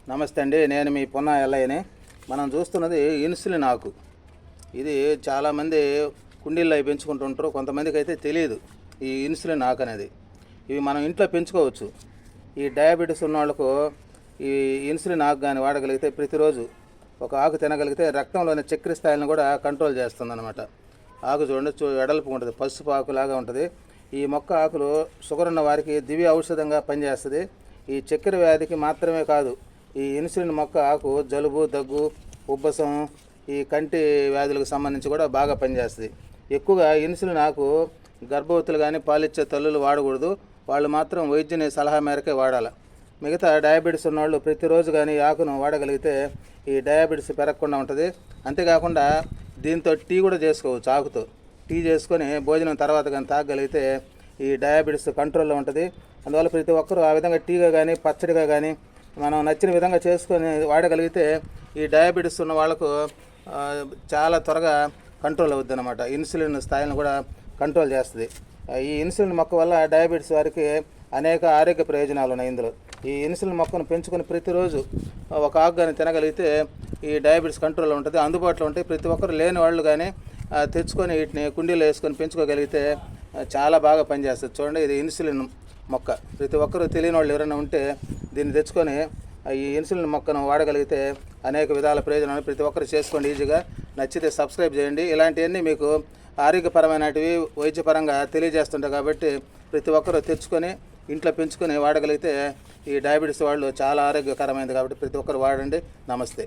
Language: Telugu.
నమస్తే అండి, నేను మీ పున్నా ఎల్లయ్యని. మనం చూస్తున్నది ఇన్సులిన్ ఆకు. ఇది చాలామంది కుండీల్లో అవి పెంచుకుంటుంటారు, కొంతమందికి అయితే తెలియదు ఈ ఇన్సులిన్ ఆకు అనేది. ఇవి మనం ఇంట్లో పెంచుకోవచ్చు. ఈ డయాబెటీస్ ఉన్న వాళ్ళకు ఈ ఇన్సులిన్ ఆకు కానీ వాడగలిగితే, ప్రతిరోజు ఒక ఆకు తినగలిగితే రక్తంలోని చక్కెర స్థాయిలను కూడా కంట్రోల్ చేస్తుందన్నమాట. ఆకు చూడండి, వెడల్పు ఉంటుంది, పసుపు ఆకులాగా ఉంటుంది. ఈ మొక్క ఆకులు షుగర్ ఉన్న వారికి దివ్య ఔషధంగా పనిచేస్తుంది. ఈ చక్కెర వ్యాధికి మాత్రమే కాదు, ఈ ఇన్సులిన్ మొక్క ఆకు జలుబు, దగ్గు, ఉబ్బసం, ఈ కంటి వ్యాధులకు సంబంధించి కూడా బాగా పనిచేస్తుంది. ఎక్కువగా ఇన్సులిన్ ఆకు గర్భవతులు కానీ పాలిచ్చే తల్లులు వాడకూడదు. వాళ్ళు మాత్రం వైద్యుని సలహా మేరకే వాడాలి. మిగతా డయాబెటీస్ ఉన్నవాళ్ళు ప్రతిరోజు కానీ ఈ ఆకును వాడగలిగితే ఈ డయాబెటీస్ పెరగకుండా ఉంటుంది. అంతేకాకుండా దీంతో టీ కూడా చేసుకోవచ్చు. ఆకుతో టీ చేసుకొని భోజనం తర్వాత కానీ తాగగలిగితే ఈ డయాబెటీస్ కంట్రోల్లో ఉంటుంది. అందువల్ల ప్రతి ఒక్కరూ ఆ విధంగా టీగా కానీ పచ్చడిగా కానీ మనం నచ్చిన విధంగా చేసుకొని వాడగలిగితే ఈ డయాబెటీస్ ఉన్న వాళ్ళకు చాలా త్వరగా కంట్రోల్ అవుద్ది అన్నమాట. ఇన్సులిన్ స్థాయిలను కూడా కంట్రోల్ చేస్తుంది. ఈ ఇన్సులిన్ మొక్క వల్ల డయాబెటీస్ వారికి అనేక ఆరోగ్య ప్రయోజనాలు ఉన్నాయి. ఇందులో ఈ ఇన్సులిన్ మొక్కను పెంచుకొని ప్రతిరోజు ఒక ఆకు కానీ తినగలిగితే ఈ డయాబెటీస్ కంట్రోల్లో ఉంటుంది, అందుబాటులో ఉంటాయి. ప్రతి ఒక్కరు లేని వాళ్ళు కానీ తెచ్చుకొని వీటిని కుండీలో వేసుకొని పెంచుకోగలిగితే చాలా బాగా పనిచేస్తుంది. చూడండి, ఇది ఇన్సులిన్ మొక్క. ప్రతి ఒక్కరూ తెలియని వాళ్ళు ఎవరైనా ఉంటే దీన్ని తెచ్చుకొని ఈ ఇన్సులిన్ మొక్కను వాడగలిగితే అనేక విధాల ప్రయోజనాలు ప్రతి ఒక్కరు చేసుకోండి ఈజీగా. నచ్చితే సబ్స్క్రైబ్ చేయండి. ఇలాంటివన్నీ మీకు ఆరోగ్యపరమైనటివి వైద్యపరంగా తెలియజేస్తుంటాయి కాబట్టి ప్రతి ఒక్కరూ తెచ్చుకొని ఇంట్లో పెంచుకొని వాడగలిగితే ఈ డయాబెటీస్ వాళ్ళు చాలా ఆరోగ్యకరమైనది కాబట్టి ప్రతి ఒక్కరు వాడండి. నమస్తే.